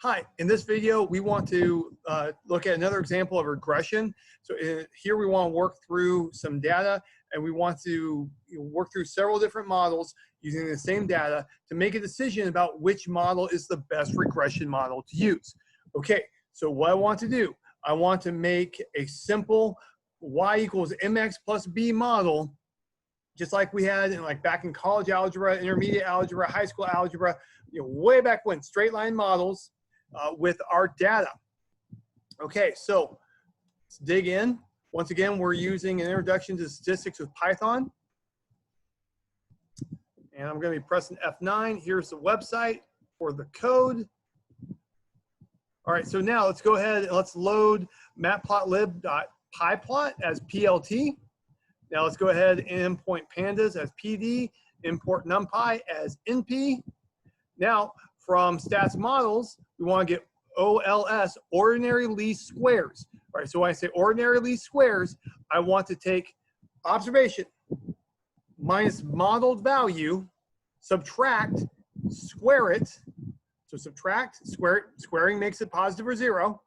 Hi, in this video, we want to look at another example of regression. So here we want to work through some data, and we want to work through several different models using the same data to make a decision about which model is the best regression model to use. Okay, so what I want to do, I want to make a simple y equals mx plus b model, just like we had in back in college algebra, intermediate algebra, high school algebra, way back when, straight line models with our data. Okay, so let's dig in. Once again, we're using an introduction to statistics with Python. And I'm going to be pressing F9. Here's the website for the code. All right, so now let's go ahead and let's load matplotlib.pyplot as PLT. Now let's go ahead and import pandas as PD, import numpy as NP. Now from stats models, we want to get OLS, ordinary least squares. All right, so when I say ordinary least squares, I want to take observation minus modeled value, subtract, square it. So subtract, square it, squaring makes it positive or zero,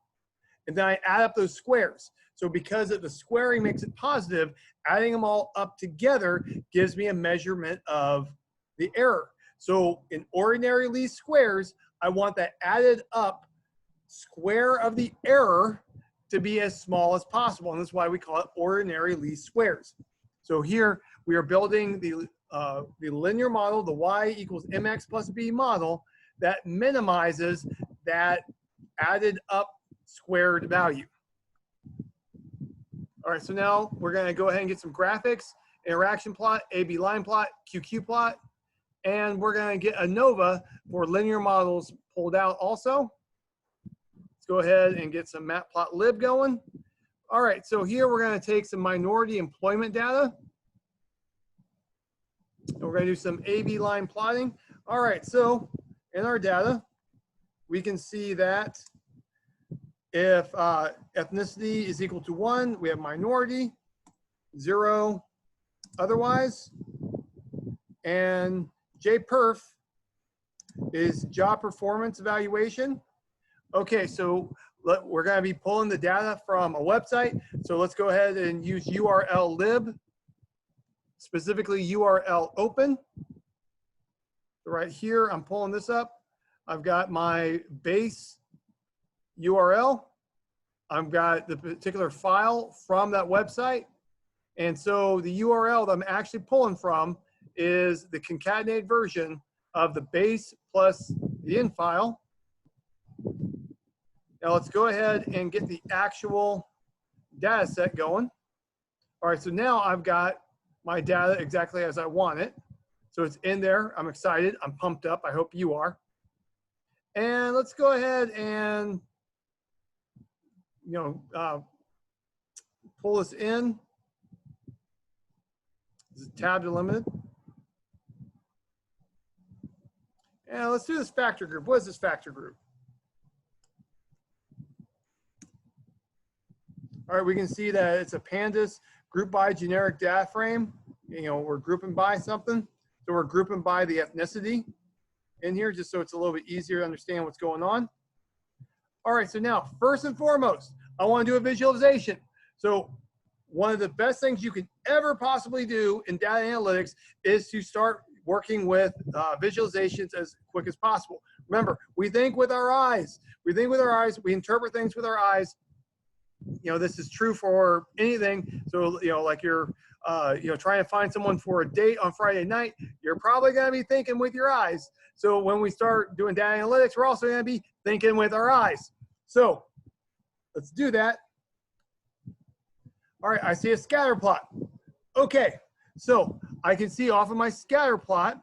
and then I add up those squares. So because of the squaring makes it positive, adding them all up together gives me a measurement of the error. So in ordinary least squares, I want that added up square of the error to be as small as possible. And that's why we call it ordinary least squares. So here we are building the linear model, the y equals mx plus b model that minimizes that added up squared value. All right, so now we're going to go ahead and get some graphics, interaction plot, AB line plot, QQ plot, and we're going to get ANOVA for linear models pulled out also. Let's go ahead and get some matplotlib going. All right, so here we're going to take some minority employment data. And we're going to do some AB line plotting. All right, so in our data, we can see that if ethnicity is equal to 1, we have minority, 0 otherwise, and JPerf is job performance evaluation. Okay, so we're going to be pulling the data from a website. So let's go ahead and use URL lib, specifically URL open. So right here, I'm pulling this up. I've got my base URL. I've got the particular file from that website. And so the URL that I'm actually pulling from is the concatenated version of the base plus the in file. Now let's go ahead and get the actual data set going. All right, so now I've got my data exactly as I want it. So it's in there. I'm excited. I'm pumped up. I hope you are. And let's go ahead and pull this in. This is tab delimited. And let's do this factor group. What is this factor group? All right, we can see that it's a pandas group by generic data frame. We're grouping by something. So we're grouping by the ethnicity in here, just so it's a little bit easier to understand what's going on. All right, so now, first and foremost, I want to do a visualization. So one of the best things you can ever possibly do in data analytics is to start working with visualizations as quick as possible. Remember, we think with our eyes. We think with our eyes. We interpret things with our eyes. This is true for anything. So, like you're, trying to find someone for a date on Friday night, you're probably going to be thinking with your eyes. So when we start doing data analytics, we're also going to be thinking with our eyes. So let's do that. All right, I see a scatter plot. Okay, so I can see off of my scatter plot,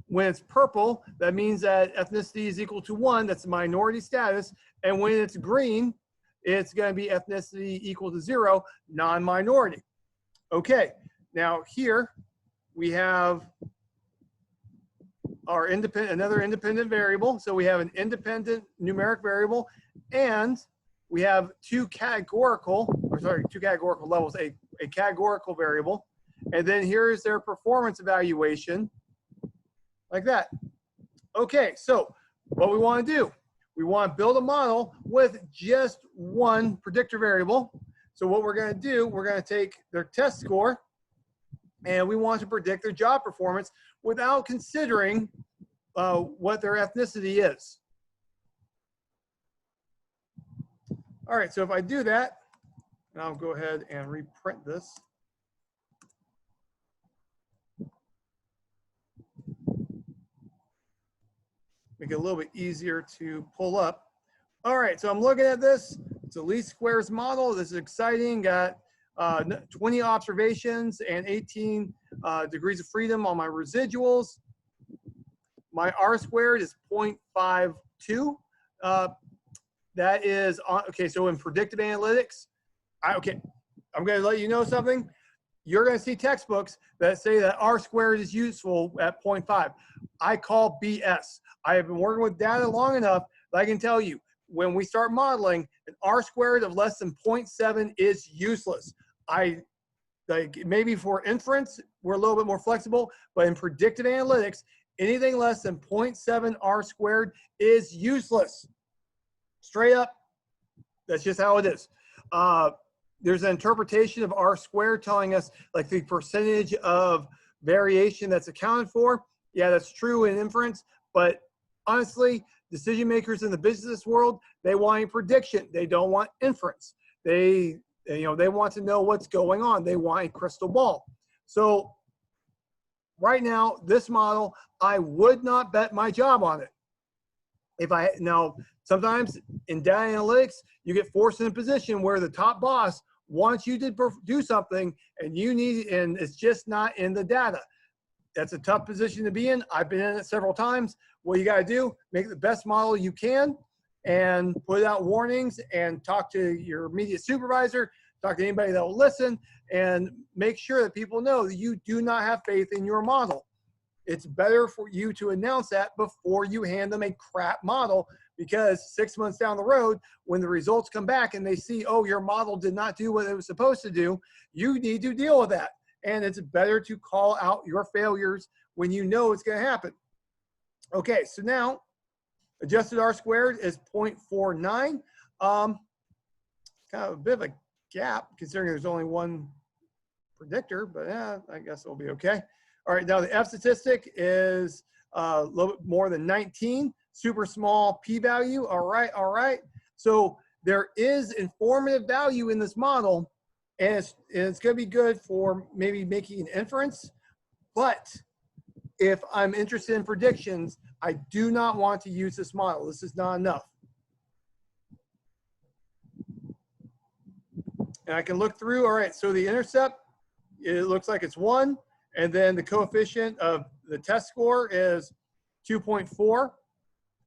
when it's purple, that means that ethnicity is equal to 1. That's minority status. And when it's green, it's going to be ethnicity equal to 0, non-minority. Okay, now here we have our another independent variable. So we have an independent numeric variable, and we have two categorical levels, a categorical variable. And then here is their performance evaluation, like that. Okay, so what we want to do. We want to build a model with just one predictor variable. So what we're going to do, we're going to take their test score, and we want to predict their job performance without considering what their ethnicity is. All right, so if I do that, and I'll go ahead and reprint this. Make it a little bit easier to pull up. All right, so I'm looking at this. It's a least squares model. This is exciting. Got 20 observations and 18 degrees of freedom on my residuals. My R squared is 0.52. That is, okay, so in predictive analytics, I'm going to let you know something. You're going to see textbooks that say that R squared is useful at 0.5. I call BS. I have been working with data long enough that I can tell you, when we start modeling, an R squared of less than 0.7 is useless. Maybe for inference, we're a little bit more flexible, but in predictive analytics, anything less than 0.7 R squared is useless. Straight up, that's just how it is. There's an interpretation of R squared telling us like the percentage of variation that's accounted for. Yeah, that's true in inference, but honestly, decision makers in the business world, they want a prediction. They don't want inference. They want to know what's going on. They want a crystal ball. So right now, this model, I would not bet my job on it. Now, sometimes in data analytics, you get forced in a position where the top boss wants you to do something and it's just not in the data. That's a tough position to be in. I've been in it several times. What you got to do, make the best model you can and put out warnings and talk to your immediate supervisor, talk to anybody that will listen, and make sure that people know that you do not have faith in your model. It's better for you to announce that before you hand them a crap model, because 6 months down the road, when the results come back and they see, oh, your model did not do what it was supposed to do, you need to deal with that. And it's better to call out your failures when you know it's going to happen. Okay, so now adjusted R squared is 0.49. Kind of a bit of a gap considering there's only one predictor, but yeah, I guess it'll be okay. All right, now the F statistic is a little bit more than 19, super small p-value. All right. So there is informative value in this model, and it's going to be good for maybe making an inference. But if I'm interested in predictions, I do not want to use this model. This is not enough. And I can look through. All right, so the intercept, it looks like it's 1. And then the coefficient of the test score is 2.4.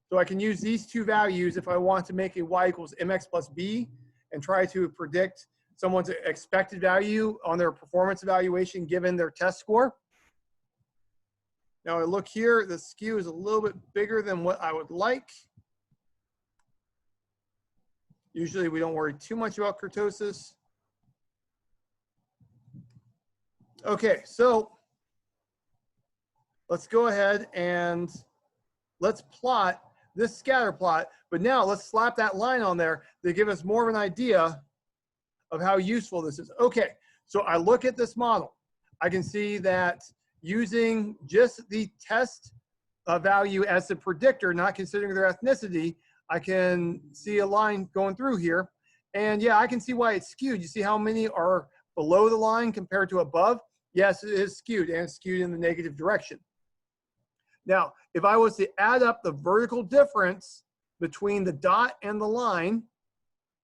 So I can use these two values if I want to make a y equals mx plus b and try to predict someone's expected value on their performance evaluation given their test score. Now I look here, the skew is a little bit bigger than what I would like. Usually we don't worry too much about kurtosis. Okay, so let's go ahead and let's plot this scatter plot, but now let's slap that line on there to give us more of an idea of how useful this is. Okay, so I look at this model. I can see that using just the test value as the predictor, not considering their ethnicity, I can see a line going through here. And yeah, I can see why it's skewed. You see how many are below the line compared to above? Yes, it is skewed, and it's skewed in the negative direction. Now, if I was to add up the vertical difference between the dot and the line,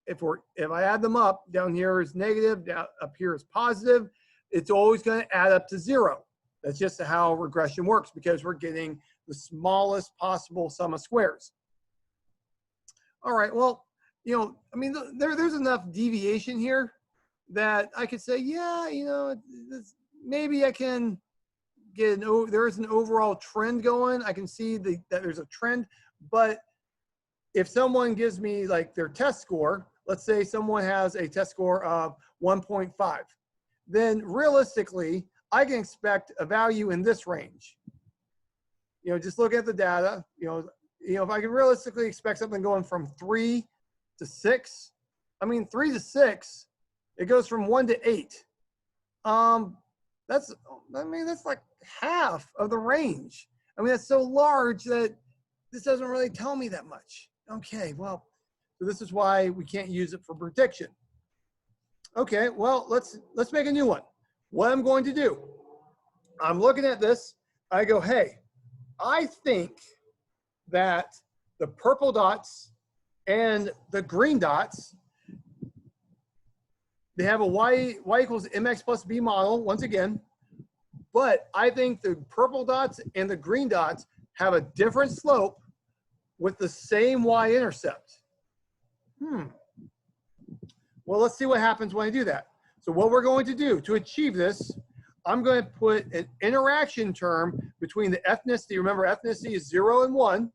if I add them up, down here is negative, down up here is positive, it's always going to add up to 0. That's just how regression works, because we're getting the smallest possible sum of squares. All right, well, you know, I mean, there's enough deviation here that I could say, yeah, you know, maybe I can get there is an overall trend going. I can see that there's a trend, but if someone gives me like their test score, let's say someone has a test score of 1.5, then realistically, I can expect a value in this range. You know, just look at the data. You know, you know, if I can realistically expect something going from 3 to 6, I mean, 3 to 6, it goes from 1 to 8. That's, I mean, that's like half of the range. I mean, that's so large that this doesn't really tell me that much. Okay, well, so this is why we can't use it for prediction. Okay, well, let's make a new one. What I'm going to do, I'm looking at this, I go, hey, I think that the purple dots and the green dots, they have a y equals mx plus b model, once again, but I think the purple dots and the green dots have a different slope with the same y-intercept. Well, let's see what happens when I do that. So what we're going to do to achieve this, I'm going to put an interaction term between the ethnicity. Remember, ethnicity is 0 and 1.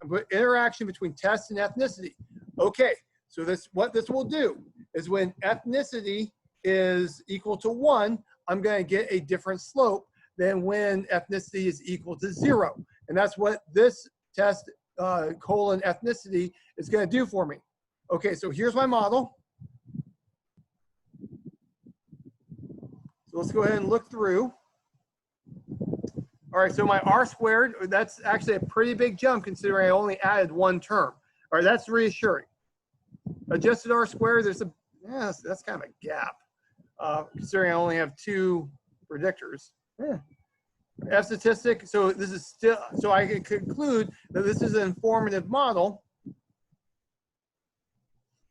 I'm put interaction between test and ethnicity. Okay, so what this will do is when ethnicity is equal to 1, I'm going to get a different slope than when ethnicity is equal to 0. And that's what this test colon ethnicity is going to do for me. Okay, so here's my model. So let's go ahead and look through. All right, so my R squared, that's actually a pretty big jump considering I only added one term. All right, that's reassuring. Adjusted R squared, there's a, yeah, that's kind of a gap. Considering I only have 2 predictors. Yeah. F statistic, so this is still, so I can conclude that this is an informative model.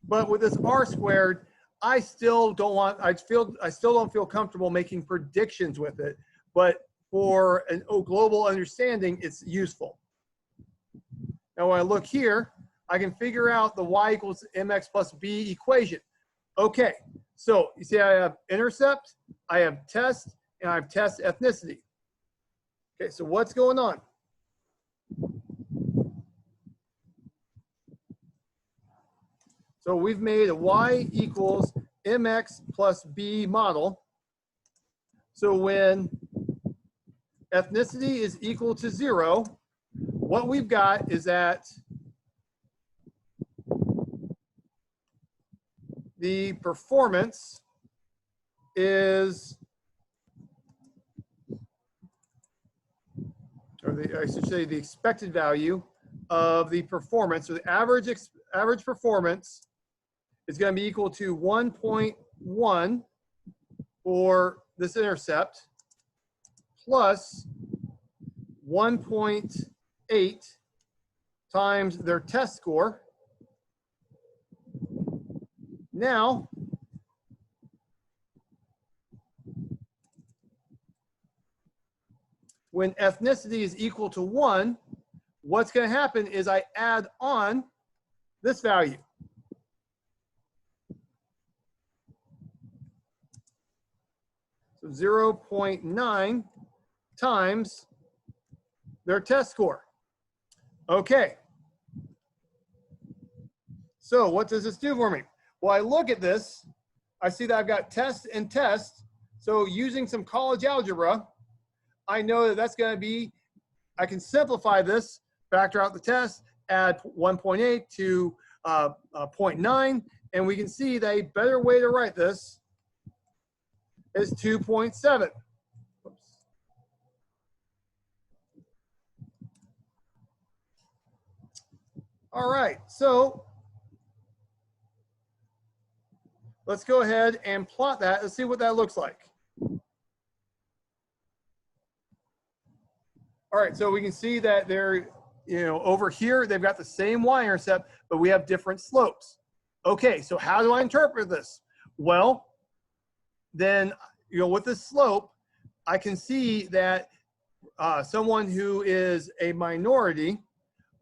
But with this R squared, I still don't want, I still don't feel comfortable making predictions with it. But for a global understanding, it's useful. Now when I look here, I can figure out the y equals mx plus b equation. Okay, so you see I have intercept, I have test, and I have test ethnicity. Okay, so what's going on? So we've made a y equals mx plus b model. So when ethnicity is equal to 0, what we've got is that the performance is, or I should say the expected value of the performance, or the average performance is going to be equal to 1.1 for this intercept plus 1.8 times their test score. Now, when ethnicity is equal to 1, what's going to happen is I add on this value. So 0.9 times their test score. Okay. So what does this do for me? Well, I look at this, I see that I've got test and test. So using some college algebra, I know that that's going to be, I can simplify this, factor out the test, add 1.8 to 0.9, and we can see that a better way to write this is 2.7. All right, so let's go ahead and plot that. Let's see what that looks like. All right, so we can see that they're, you know, over here, they've got the same y-intercept, but we have different slopes. Okay, so how do I interpret this? Well, then, you know, with the slope, I can see that someone who is a minority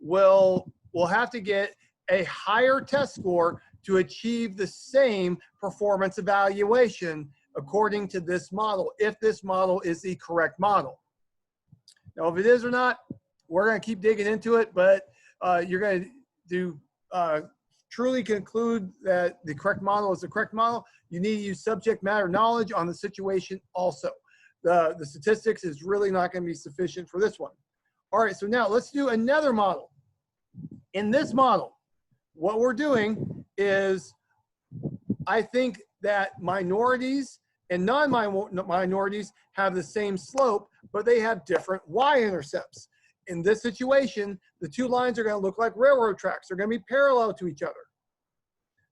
will have to get a higher test score to achieve the same performance evaluation according to this model, if this model is the correct model. Now, if it is or not, we're going to keep digging into it, but you're going to truly conclude that the correct model is the correct model, you need to use subject matter knowledge on the situation also. The statistics is really not going to be sufficient for this one. All right, so now let's do another model. In this model, what we're doing is, I think that minorities and non-minorities have the same slope, but they have different y-intercepts. In this situation, the two lines are going to look like railroad tracks. They're going to be parallel to each other.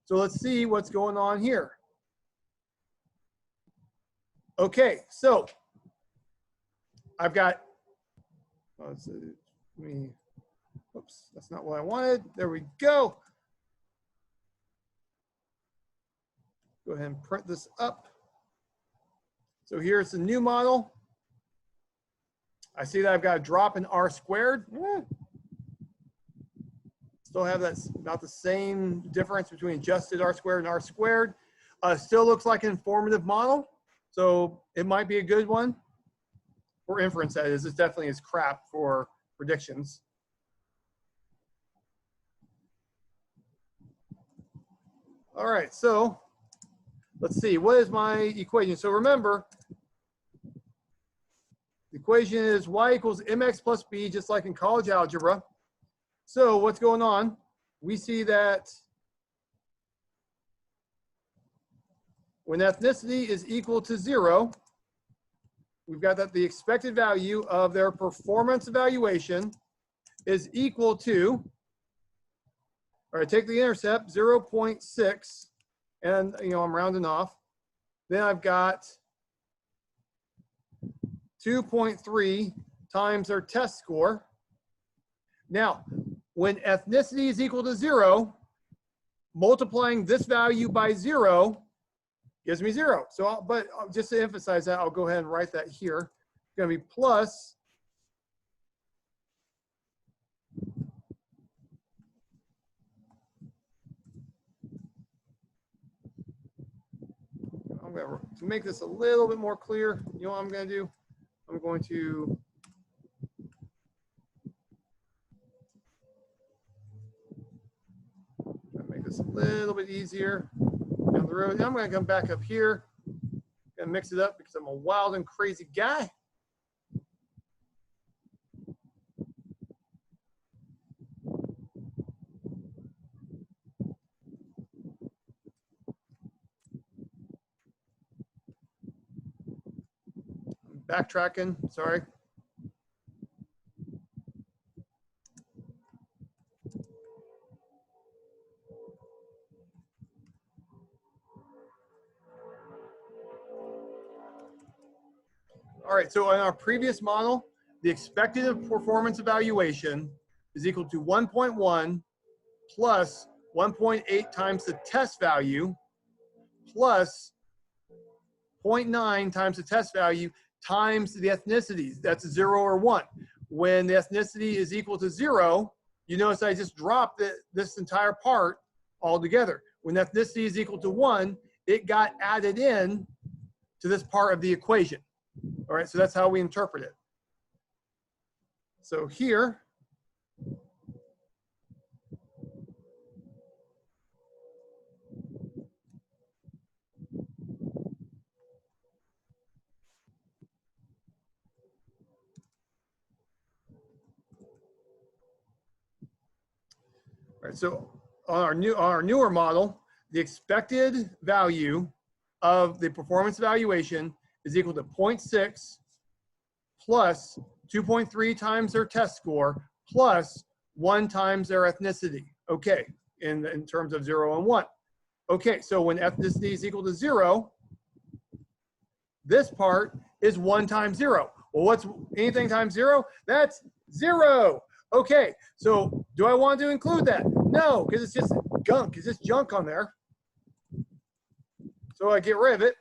So let's see what's going on here. Okay, so I've got, oops, that's not what I wanted. There we go. Go ahead and print this up. So here's the new model. I see that I've got a drop in R squared. Still have that about the same difference between adjusted R squared and R squared. Still looks like an informative model. So it might be a good one for inference, that is. It definitely is crap for predictions. All right, so let's see, what is my equation? So remember, the equation is y equals mx plus b, just like in college algebra. So what's going on? We see that when ethnicity is equal to 0, we've got that the expected value of their performance evaluation is equal to, all right, take the intercept, 0.6, and I'm rounding off. Then I've got 2.3 times their test score. Now, when ethnicity is equal to 0, multiplying this value by 0 gives me 0. So, but just to emphasize that, I'll go ahead and write that here. It's going to be plus I'm going to make this a little bit more clear. You know what I'm going to do? I'm going to make this a little bit easier down the road. Now I'm going to come back up here and mix it up because I'm a wild and crazy guy. I'm backtracking, sorry. All right, so in our previous model, the expected performance evaluation is equal to 1.1 plus 1.8 times the test value plus 0.9 times the test value times the ethnicities. That's 0 or 1. When the ethnicity is equal to 0, you notice I just dropped this entire part altogether. When ethnicity is equal to 1, it got added in to this part of the equation. All right, so that's how we interpret it. So here, all right, so on our newer model, the expected value of the performance evaluation is equal to 0.6 plus 2.3 times their test score plus 1 times their ethnicity. Okay, in terms of 0 and 1. Okay, so when ethnicity is equal to 0, this part is 1 times 0. Well, what's anything times 0? That's 0. Okay, so do I want to include that? No, because it's just gunk. It's just junk on there. So I get rid of it.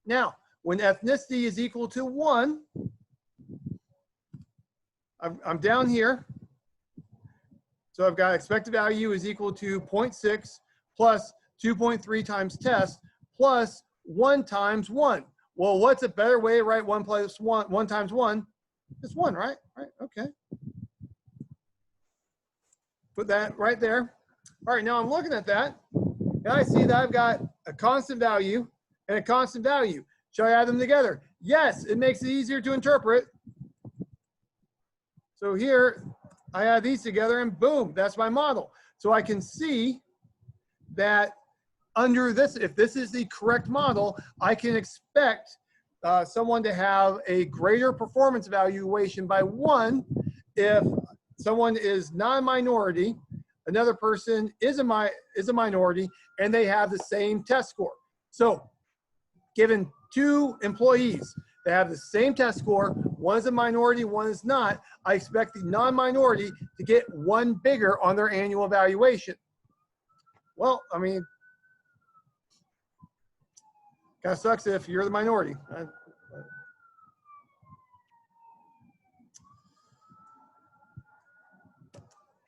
Now, when ethnicity is equal to 1, I'm down here. So I've got expected value is equal to 0.6 plus 2.3 times test plus 1 times 1. Well, what's a better way to write 1 plus 1 times 1? It's 1, right? Right, okay. Put that right there. All right, now I'm looking at that, and I see that I've got a constant value and a constant value. Should I add them together? Yes, it makes it easier to interpret. So here, I add these together and boom, that's my model. So I can see that under this, if this is the correct model, I can expect someone to have a greater performance evaluation by 1 if someone is non-minority, another person is a minority, and they have the same test score. So given 2 employees that have the same test score, one is a minority, one is not, I expect the non-minority to get 1 bigger on their annual evaluation. Well, I mean, kind of sucks if you're the minority.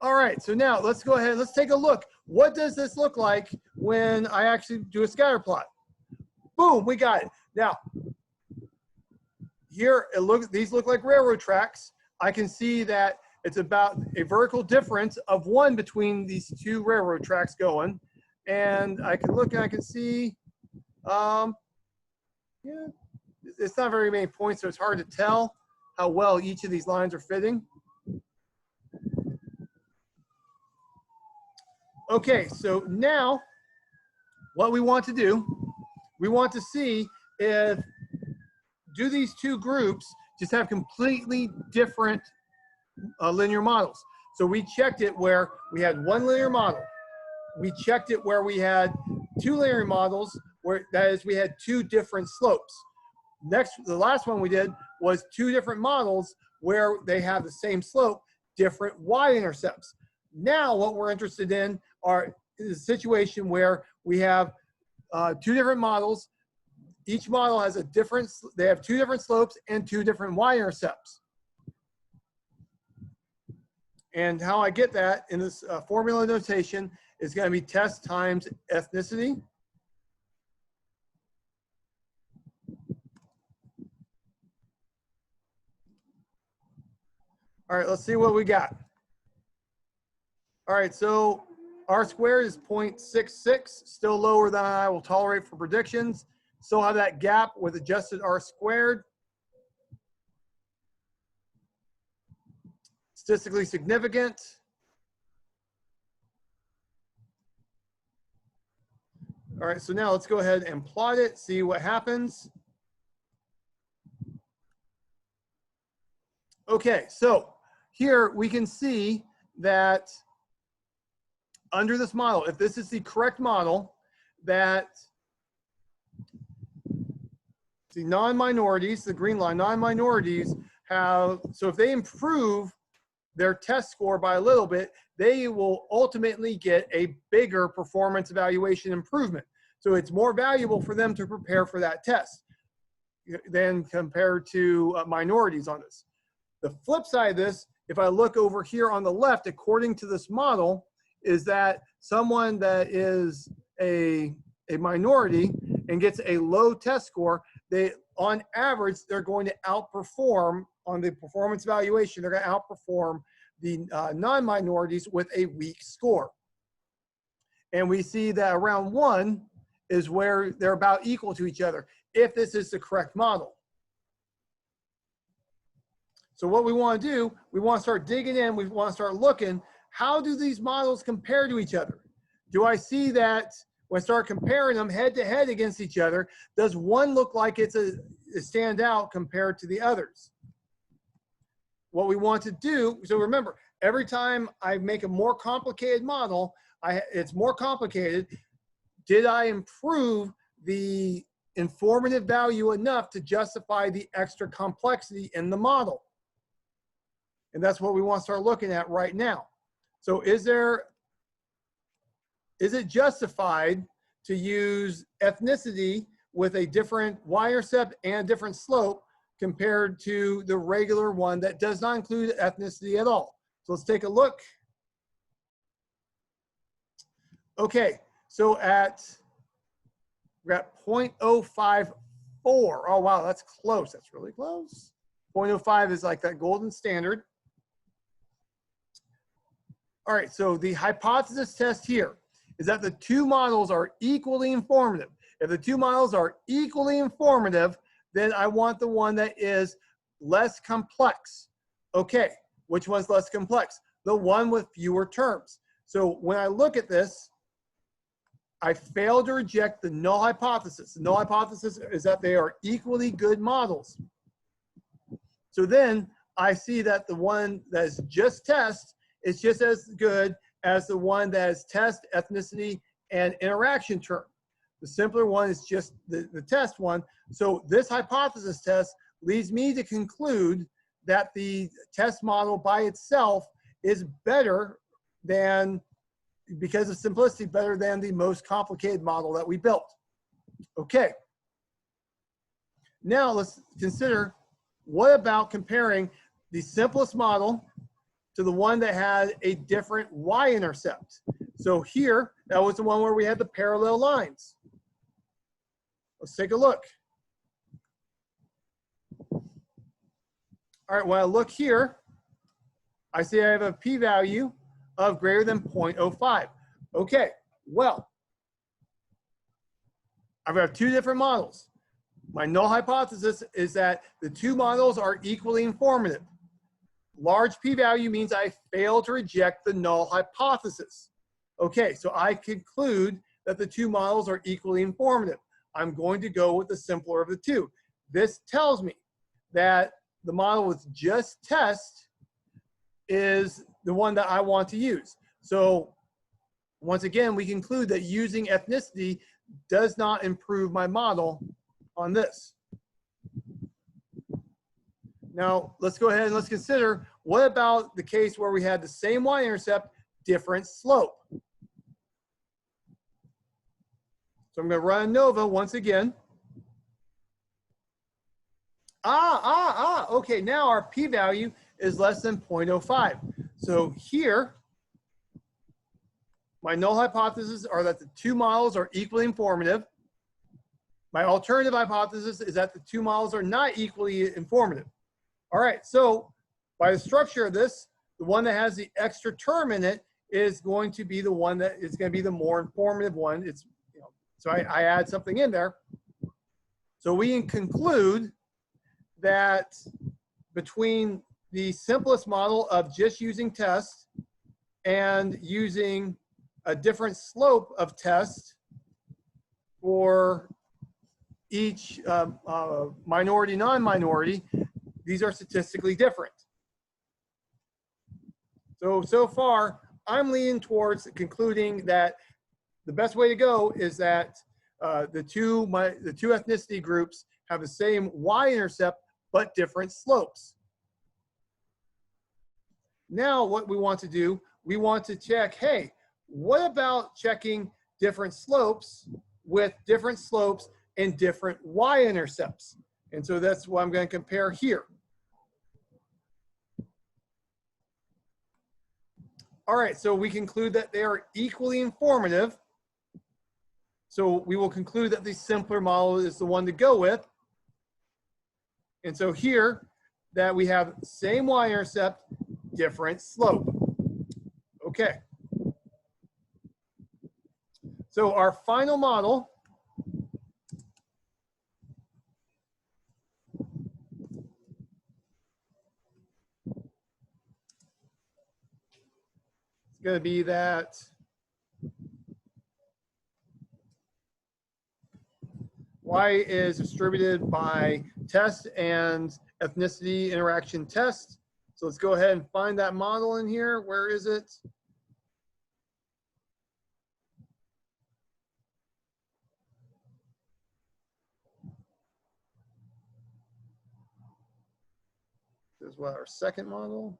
All right, so now let's go ahead, let's take a look. What does this look like when I actually do a scatter plot? Boom, we got it. Now, here, these look like railroad tracks. I can see that it's about a vertical difference of 1 between these 2 railroad tracks going. And I can look and I can see, yeah, it's not very many points, so it's hard to tell how well each of these lines are fitting. Okay, so now what we want to do, we want to see if, do these 2 groups just have completely different linear models. So we checked it where we had 1 linear model. We checked it where we had 2 linear models, where that is we had 2 different slopes. Next, the last one we did was 2 different models where they have the same slope, different y-intercepts. Now what we're interested in is a situation where we have 2 different models. Each model has a different, they have 2 different slopes and 2 different y-intercepts. And how I get that in this formula notation is going to be test times ethnicity. All right, let's see what we got. All right, so R squared is 0.66, still lower than I will tolerate for predictions. Still have that gap with adjusted R squared. Statistically significant. All right, so now let's go ahead and plot it, see what happens. Okay, so here we can see that under this model, if this is the correct model, that the non-minorities, the green line, non-minorities have, so if they improve their test score by a little bit, they will ultimately get a bigger performance evaluation improvement. So it's more valuable for them to prepare for that test than compared to minorities on this. The flip side of this, if I look over here on the left, according to this model, is that someone that is a minority and gets a low test score, they, on average, they're going to outperform on the performance evaluation. They're going to outperform the non-minorities with a weak score. And we see that around 1 is where they're about equal to each other, if this is the correct model. So what we want to do, we want to start digging in, we want to start looking, how do these models compare to each other? Do I see that when I start comparing them head to head against each other, does one look like it stand out compared to the others? What we want to do, so remember, every time I make a more complicated model, it's more complicated. Did I improve the informative value enough to justify the extra complexity in the model? And that's what we want to start looking at right now. So is it justified to use ethnicity with a different y-intercept and a different slope compared to the regular one that does not include ethnicity at all? So let's take a look. Okay, so we're at 0.054. Oh, wow, that's close. That's really close. 0.05 is like that golden standard. All right, so the hypothesis test here is that the 2 models are equally informative. If the 2 models are equally informative, then I want the one that is less complex. Okay, Which one's less complex? The one with fewer terms. So when I look at this, I failed to reject the null hypothesis. The null hypothesis is that they are equally good models. So then I see that the one that is just test is just as good as the one that is test, ethnicity, and interaction term. The simpler one is just the test one. So this hypothesis test leads me to conclude that the test model by itself is better than, because of simplicity, better than the most complicated model that we built. Okay. Now let's consider, what about comparing the simplest model to the one that had a different y-intercept? So here, that was the one where we had the parallel lines. Let's take a look. All right, when I look here, I see I have a p-value of greater than 0.05. Okay, well, I've got two different models. My null hypothesis is that the two models are equally informative. Large p-value means I fail to reject the null hypothesis. Okay, so I conclude that the two models are equally informative. I'm going to go with the simpler of the two. This tells me that the model with just test is the one that I want to use. So once again, we conclude that using ethnicity does not improve my model on this. Now, let's go ahead and let's consider, what about the case where we had the same y-intercept, different slope? So I'm going to run ANOVA once again. Okay, now our p-value is less than 0.05. So here, my null hypotheses are that the two models are equally informative. My alternative hypothesis is that the two models are not equally informative. All right, so by the structure of this, the one that has the extra term in it is going to be the one that is going to be the more informative one. It's, you know, so I add something in there. So we can conclude that between the simplest model of just using test and using a different slope of test for each minority, non-minority, these are statistically different. So far, I'm leaning towards concluding that the best way to go is that the two ethnicity groups have the same y-intercept but different slopes. Now what we want to do, we want to check, hey, what about checking different slopes with different slopes and different y-intercepts? And so that's what I'm going to compare here. All right, so we conclude that they are equally informative. So we will conclude that the simpler model is the one to go with. And so here, that we have same y-intercept, different slope. Okay. So our final model is going to be that y is distributed by test and ethnicity interaction test. So let's go ahead and find that model in here. Where is it? This is what our second model.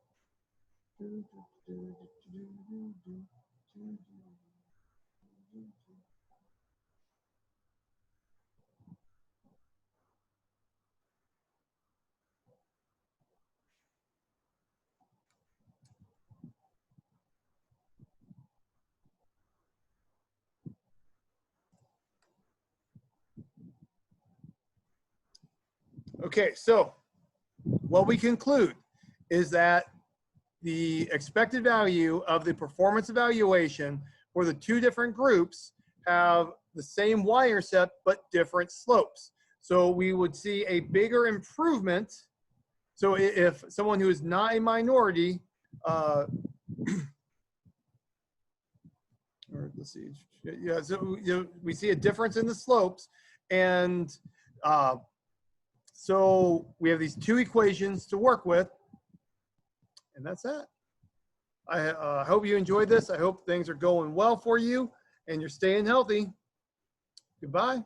Okay, so what we conclude is that the expected value of the performance evaluation for the two different groups have the same y-intercept but different slopes. So we would see a bigger improvement So if someone who is not a minority, or let's see, yeah, so we see a difference in the slopes, and so we have these two equations to work with, and that's that. I hope you enjoyed this. I hope things are going well for you and you're staying healthy. Goodbye.